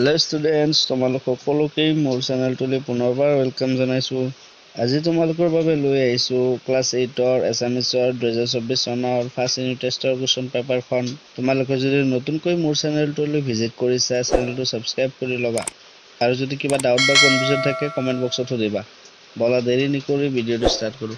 Hello' students, তোমালোক সকলোকেই মোৰ চেনেলটোলৈ পুনৰবাৰ ৱেলকাম জনাইছোঁ। আজি তোমালোকৰ বাবে লৈ আহিছোঁ ক্লাছ 8ৰ এছামিছৰ 2024 চনৰ ফাৰ্ষ্ট ইউনিট টেষ্টৰ কুৱেশ্যন পেপাৰখন। তোমালোকে যদি নতুনকৈ মোৰ চেনেলটোলৈ ভিজিট কৰিছা, চেনেলটো ছাবস্ক্ৰাইব কৰি ল'বা। আৰু যদি কিবা ডাউট বা কনফিউজন থাকে কমেণ্ট বক্সত সুধিবা। বলা দেৰি নকৰি ভিডিঅ'টো ষ্টাৰ্ট কৰোঁ।